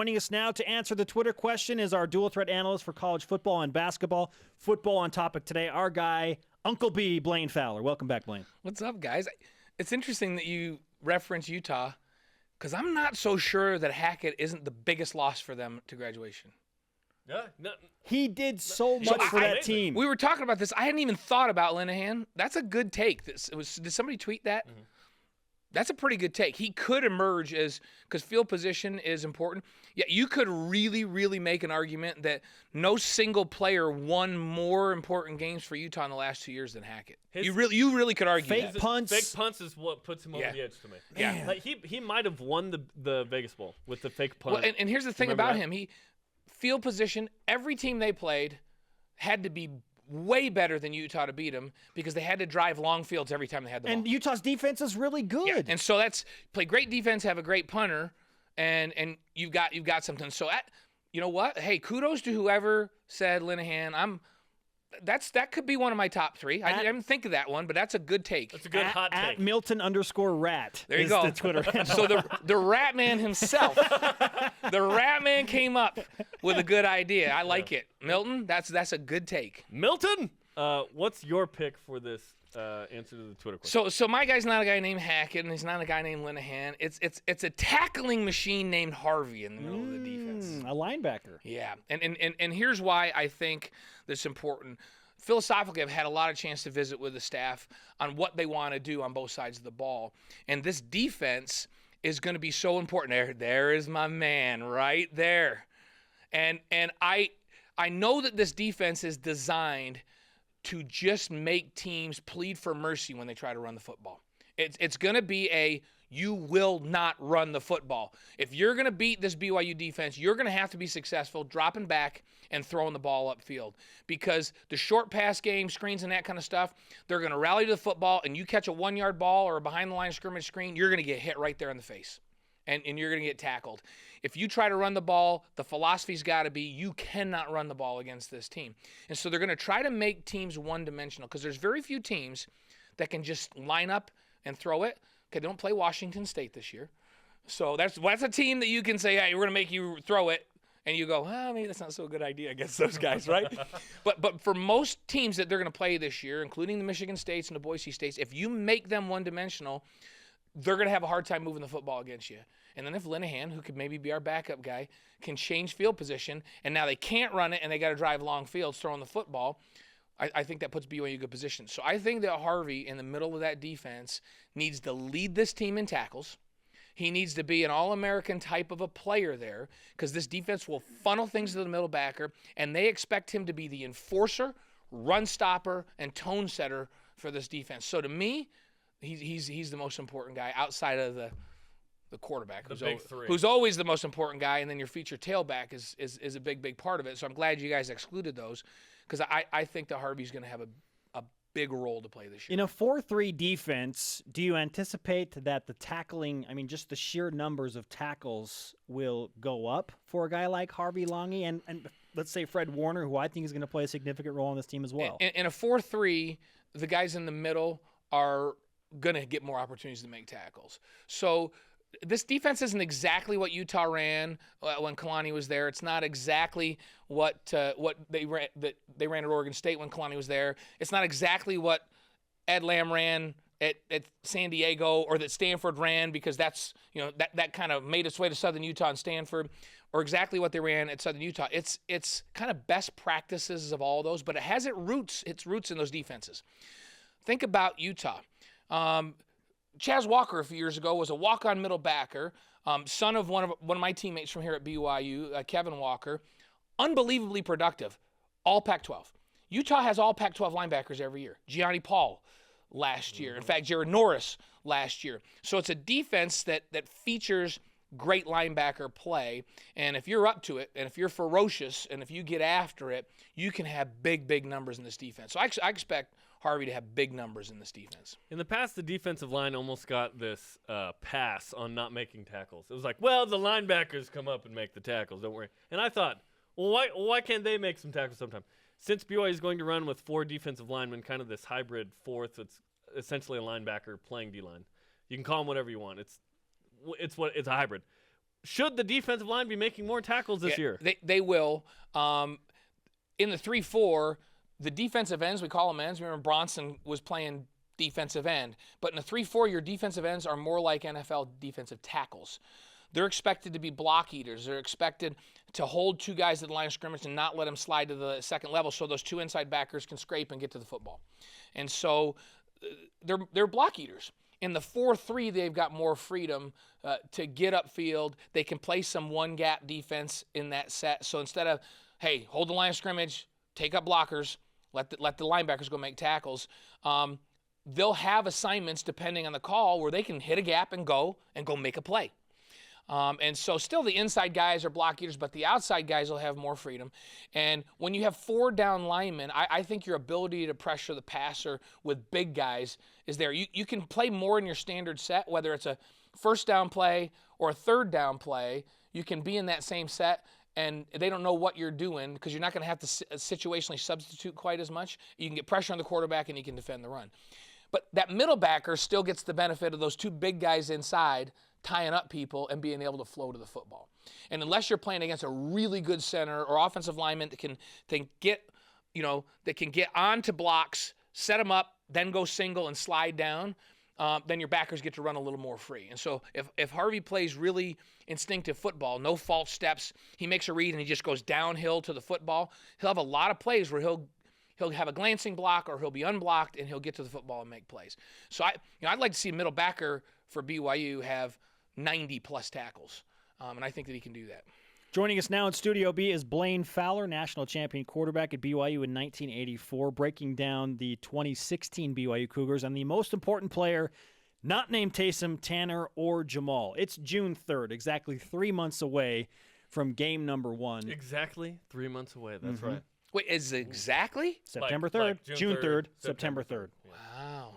Joining us now to answer the Twitter question is our dual threat analyst for college football and basketball. Football on topic today, our guy, Uncle B, Blaine Fowler. Welcome back, Blaine. What's up, guys? It's interesting that you reference Utah because I'm not so sure that Hackett isn't the biggest loss for them to graduation. Yeah, no, He did so much for that team. We were talking about this. I hadn't even thought about Linehan. That's a good take. Did somebody tweet that? Mm-hmm. That's a pretty good take. He could emerge because field position is important. Yeah, you could really, really make an argument that no single player won more important games for Utah in the last 2 years than Hackett. You really could argue fake that. punts. Fake punts is what puts him over the edge to me. Yeah, like he might have won the Vegas Bowl with the fake punt. Well, and here's the thing about him: field position. Every team they played had to be way better than Utah to beat them because they had to drive long fields every time they had the ball. And Utah's defense is really good. Yeah. And so play great defense, have a great punter, and you've got something. So you know what? Hey, kudos to whoever said Linehan. That could be one of my top three. I didn't think of that one, but that's a good take. That's a good hot take. At Milton_rat. There you go. The Twitter handle. So the Rat Man himself, the Rat Man came up with a good idea. I like it. Milton, that's a good take. Milton, what's your pick for this answer to the Twitter question? So my guy's not a guy named Hackett, and he's not a guy named Linehan. It's a tackling machine named Harvey in the middle of the defense. A linebacker. Yeah, and here's why I think that's important. Philosophically, I've had a lot of chance to visit with the staff on what they want to do on both sides of the ball, and this defense is going to be so important. There is my man right there, and I know that this defense is designed to just make teams plead for mercy when they try to run the football. It's going to be you will not run the football. If you're going to beat this BYU defense, you're going to have to be successful dropping back and throwing the ball upfield because the short pass game, screens and that kind of stuff, they're going to rally to the football, and you catch a 1-yard ball or a behind-the-line of scrimmage screen, you're going to get hit right there in the face, and you're going to get tackled. If you try to run the ball, the philosophy's got to be you cannot run the ball against this team. And so they're going to try to make teams one-dimensional because there's very few teams that can just line up and throw it. Okay, they don't play Washington State this year. So that's a team that you can say, hey, we're going to make you throw it. And you go, maybe that's not so a good idea against those guys, right? But for most teams that they're going to play this year, including the Michigan States and the Boise States, if you make them one-dimensional, they're going to have a hard time moving the football against you. And then if Linehan, who could maybe be our backup guy, can change field position, and now they can't run it and they got to drive long fields throwing the football, I think that puts BYU in a good position. So I think that Harvey, in the middle of that defense, needs to lead this team in tackles. He needs to be an All-American type of a player there because this defense will funnel things to the middle backer, and they expect him to be the enforcer, run stopper, and tone setter for this defense. So to me, he's the most important guy outside of the quarterback, who's always the most important guy, and then your feature tailback is a big part of it. So I'm glad you guys excluded those because I think that Harvey's going to have a big role to play this year. In a 4-3 defense, do you anticipate that the tackling, just the sheer numbers of tackles will go up for a guy like Harvey Lange and let's say Fred Warner, who I think is going to play a significant role on this team as well? In a 4-3, the guys in the middle are going to get more opportunities to make tackles. So this defense isn't exactly what Utah ran when Kalani was there. It's not exactly what they ran at Oregon State when Kalani was there. It's not exactly what Ed Lamb ran at San Diego or that Stanford ran because that's that kind of made its way to Southern Utah and Stanford, or exactly what they ran at Southern Utah. It's kind of best practices of all those, but it has its roots in those defenses. Think about Utah. Chaz Walker a few years ago was a walk-on middle backer, son of one of my teammates from here at BYU, Kevin Walker. Unbelievably productive, all Pac-12. Utah has all Pac-12 linebackers every year. Gianni Paul last year. In fact, Jared Norris last year. So it's a defense that features great linebacker play, and if you're up to it, and if you're ferocious, and if you get after it, you can have big numbers in this defense. So I expect Harvey to have big numbers in this defense. In the past, the defensive line almost got this pass on not making tackles. It was like, well, the linebackers come up and make the tackles, don't worry. And I thought, well, why can't they make some tackles sometime? Since BYU is going to run with 4 defensive linemen, kind of this hybrid fourth, it's essentially a linebacker playing D-line. You can call them whatever you want. It's a hybrid. should the defensive line be making more tackles this year? They will. In the 3-4, the defensive ends, we call them ends. Remember, Bronson was playing defensive end. But in the 3-4, your defensive ends are more like NFL defensive tackles. They're expected to be block eaters. They're expected to hold two guys at the line of scrimmage and not let them slide to the second level so those two inside backers can scrape and get to the football. And so they're block eaters. In the 4-3, they've got more freedom to get upfield. They can play some one-gap defense in that set. So instead of, hey, hold the line of scrimmage, take up blockers, let the linebackers go make tackles, they'll have assignments depending on the call where they can hit a gap and go make a play. And so still the inside guys are block eaters, but the outside guys will have more freedom. And when you have 4 down linemen, I think your ability to pressure the passer with big guys is there. You can play more in your standard set, whether it's a first down play or a third down play. You can be in that same set, and they don't know what you're doing because you're not going to have to situationally substitute quite as much. You can get pressure on the quarterback, and you can defend the run. But that middle backer still gets the benefit of those 2 big guys inside tying up people and being able to flow to the football. And unless you're playing against a really good center or offensive lineman that can get onto blocks, set them up, then go single and slide down, then your backers get to run a little more free. And so if Harvey plays really instinctive football, no false steps, he makes a read and he just goes downhill to the football, he'll have a lot of plays where he'll have a glancing block or he'll be unblocked and he'll get to the football and make plays. So I'd like to see a middle backer for BYU have 90-plus tackles, and I think that he can do that. Joining us now in Studio B is Blaine Fowler, national champion quarterback at BYU in 1984, breaking down the 2016 BYU Cougars and the most important player, not named Taysom, Tanner, or Jamal. It's June 3rd, exactly 3 months away from game number 1. Exactly 3 months away, that's right. Wait, is it exactly? September 3rd, June 3rd, September 3rd. Wow.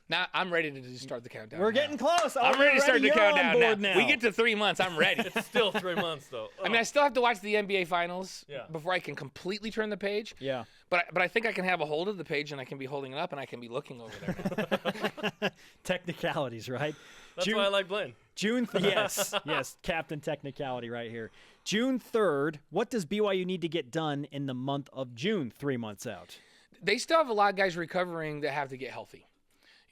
Now I'm ready to just start the countdown. We're getting close. I'm ready to start the countdown now. We get to 3 months, I'm ready. It's still 3 months, though. I mean, I still have to watch the NBA Finals before I can completely turn the page. Yeah. But I think I can have a hold of the page, and I can be holding it up, and I can be looking over there now. Technicalities, right? That's why I like Blaine. Yes, Captain Technicality right here. June 3rd, what does BYU need to get done in the month of June, 3 months out? They still have a lot of guys recovering that have to get healthy.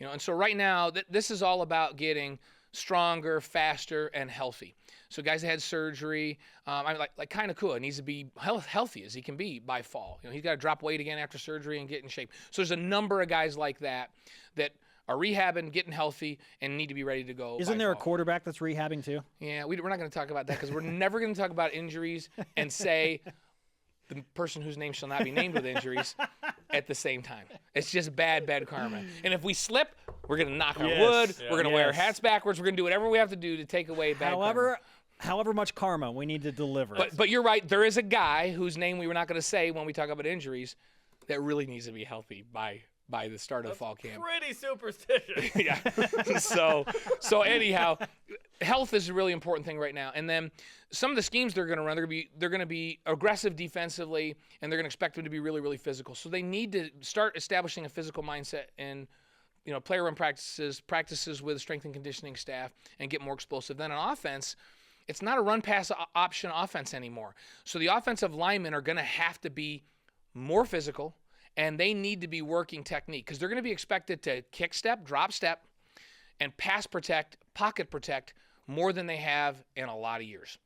And so right now, this is all about getting stronger, faster, and healthy. So guys that had surgery, like kind of cool, needs to be healthy as he can be by fall. He's got to drop weight again after surgery and get in shape. So there's a number of guys like that are rehabbing, getting healthy, and need to be ready to go. Isn't there a quarterback that's rehabbing too? Yeah, we're not going to talk about that because we're never going to talk about injuries and say the person whose name shall not be named with injuries at the same time. It's just bad karma. And if we slip, we're going to knock on wood. We're going to wear our hats backwards. We're going to do whatever we have to do to take away bad karma. However much karma we need to deliver. But you're right. There is a guy whose name we were not going to say when we talk about injuries that really needs to be healthy by the start of the fall camp. Pretty superstitious. Yeah. So anyhow, health is a really important thing right now. And then some of the schemes they're going to run, they're going to be aggressive defensively, and they're going to expect them to be really, really physical. So they need to start establishing a physical mindset in player run practices with strength and conditioning staff, and get more explosive. Then on offense, it's not a run pass option offense anymore. So the offensive linemen are going to have to be more physical, and they need to be working technique because they're going to be expected to kick step, drop step, and pass protect, pocket protect more than they have in a lot of years.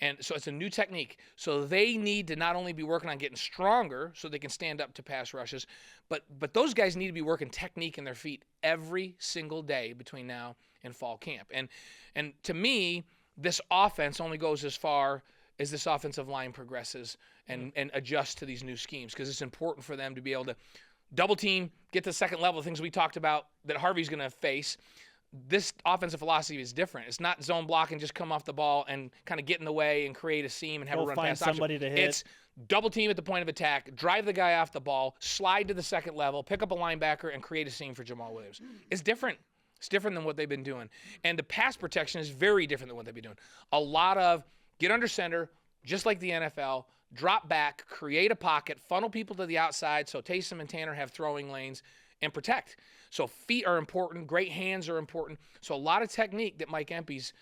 And so it's a new technique. So they need to not only be working on getting stronger so they can stand up to pass rushes, but those guys need to be working technique in their feet every single day between now and fall camp. And to me, this offense only goes as far as this offensive line progresses and adjusts to these new schemes, because it's important for them to be able to double team, get to the second level, things we talked about that Harvey's going to face. This offensive philosophy is different. It's not zone block and just come off the ball and kind of get in the way and create a seam and have a run pass option. Somebody to hit. It's double team at the point of attack, drive the guy off the ball, slide to the second level, pick up a linebacker, and create a seam for Jamal Williams. It's different. It's different than what they've been doing. And the pass protection is very different than what they've been doing. A lot of get under center, just like the NFL, drop back, create a pocket, funnel people to the outside so Taysom and Tanner have throwing lanes, and protect. So feet are important. Great hands are important. So a lot of technique that Mike Empey's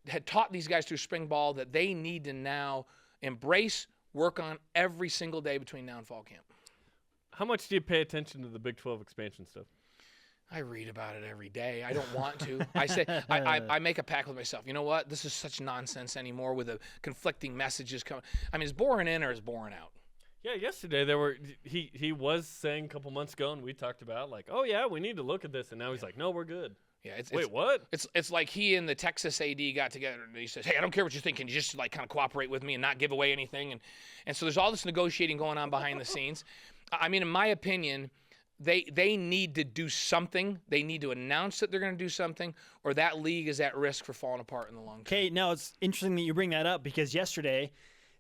had taught these guys through spring ball that they need to now embrace, work on every single day between now and fall camp. How much do you pay attention to the Big 12 expansion stuff? I read about it every day. I don't want to. I say I make a pact with myself. You know what? This is such nonsense anymore with the conflicting messages coming. I mean, is boring in or is boring out? Yeah, yesterday he was saying a couple months ago, and we talked about like, oh yeah, we need to look at this, and now he's like, no, we're good. Yeah, what? It's like he and the Texas AD got together and he says, hey, I don't care what you think, can you just like kind of cooperate with me and not give away anything? And so there's all this negotiating going on behind the scenes. I mean, in my opinion, they need to do something. They need to announce that they're going to do something, or that league is at risk for falling apart in the long term. Okay, now it's interesting that you bring that up because yesterday,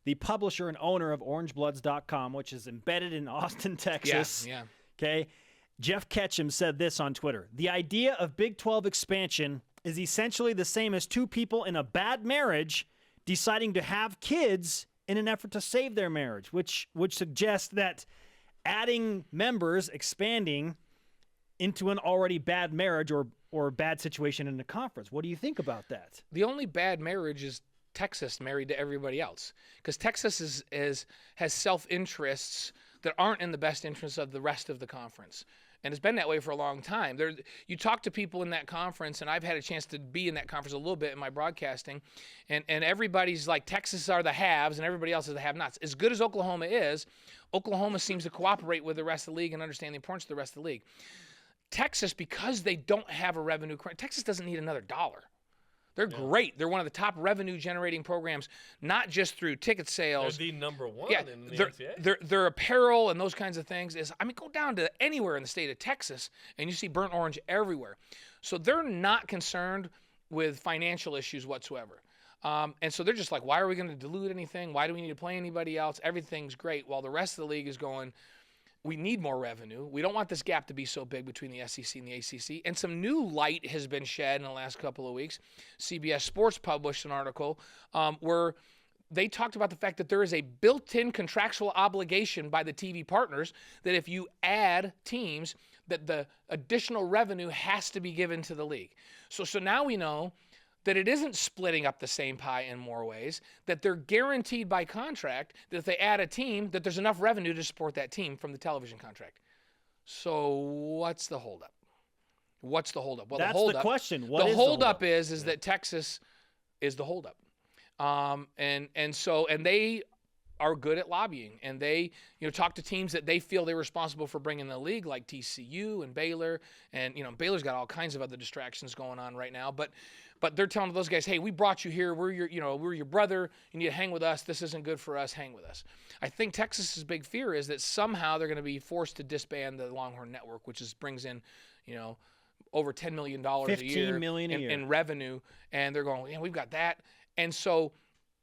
the publisher and owner of OrangeBloods.com, which is embedded in Austin, Texas, okay, Jeff Ketchum said this on Twitter. The idea of Big 12 expansion is essentially the same as two people in a bad marriage deciding to have kids in an effort to save their marriage, which would suggest that adding members, expanding into an already bad marriage or bad situation in the conference. What do you think about that? The only bad marriage is Texas married to everybody else, because Texas has self-interests that aren't in the best interests of the rest of the conference. And it's been that way for a long time. You talk to people in that conference, and I've had a chance to be in that conference a little bit in my broadcasting, and everybody's like, Texas are the haves and everybody else is the have-nots. As good as Oklahoma is, Oklahoma seems to cooperate with the rest of the league and understand the importance of the rest of the league. Texas, because they don't have a revenue, Texas doesn't need another dollar. They're great. They're one of the top revenue-generating programs, not just through ticket sales. They're the number one in the NCAA. Their apparel and those kinds of things go down to anywhere in the state of Texas, and you see burnt orange everywhere. So they're not concerned with financial issues whatsoever. And so they're just like, why are we going to dilute anything? Why do we need to play anybody else? Everything's great. While the rest of the league is going, we need more revenue. We don't want this gap to be so big between the SEC and the ACC. And some new light has been shed in the last couple of weeks. CBS Sports published an article where they talked about the fact that there is a built-in contractual obligation by the TV partners that if you add teams, that the additional revenue has to be given to the league. So now we know that it isn't splitting up the same pie in more ways, that they're guaranteed by contract that if they add a team, that there's enough revenue to support that team from the television contract. So what's the holdup? What's the holdup? Well, that's the question. The holdup is that Texas is the holdup. And they are good at lobbying, and they talk to teams that they feel they're responsible for bringing in the league, like TCU and Baylor, and Baylor's got all kinds of other distractions going on right now, but they're telling those guys, hey, we brought you here, we're your brother, you need to hang with us, this isn't good for us, hang with us. I think Texas's big fear is that somehow they're going to be forced to disband the Longhorn Network, which brings in over $10 million a year in revenue, and they're going, we've got that. And so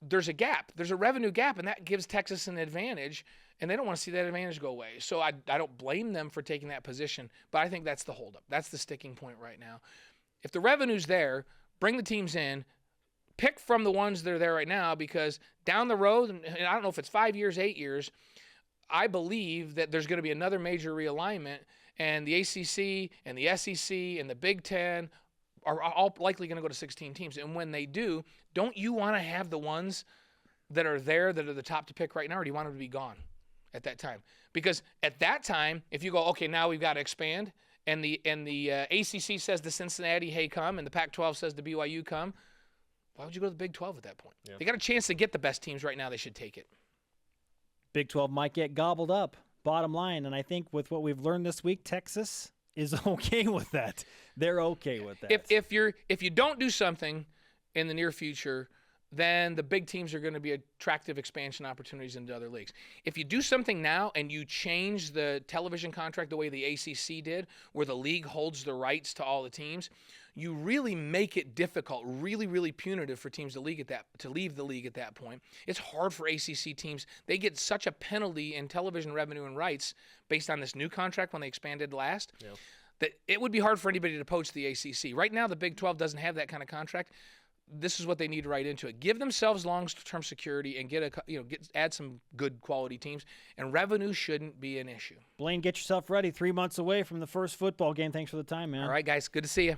there's a gap. There's a revenue gap, and that gives Texas an advantage, and they don't want to see that advantage go away. So I don't blame them for taking that position, but I think that's the holdup. That's the sticking point right now. If the revenue's there, bring the teams in, pick from the ones that are there right now, because down the road, and I don't know if it's 5 years, 8 years, I believe that there's going to be another major realignment, and the ACC and the SEC and the Big Ten are all likely going to go to 16 teams. And when they do, don't you want to have the ones that are there that are the top to pick right now, or do you want them to be gone at that time? Because at that time, if you go, okay, now we've got to expand, and the ACC says to Cincinnati, hey, come, and the Pac-12 says to BYU, come, why would you go to the Big 12 at that point? Yeah. They got a chance to get the best teams right now. They should take it. Big 12 might get gobbled up, bottom line. And I think with what we've learned this week, Texas is okay with that. They're okay with that. If you don't do something in the near future, then the big teams are going to be attractive expansion opportunities into other leagues. If you do something now and you change the television contract the way the ACC did, where the league holds the rights to all the teams, you really make it difficult, really, really punitive for teams to leave the league at that point. It's hard for ACC teams. They get such a penalty in television revenue and rights based on this new contract when they expanded last, that it would be hard for anybody to poach the ACC. Right now, the Big 12 doesn't have that kind of contract. This is what they need to write into it. Give themselves long-term security and add some good quality teams, and revenue shouldn't be an issue. Blaine, get yourself ready. 3 months away from the first football game. Thanks for the time, man. All right, guys. Good to see you.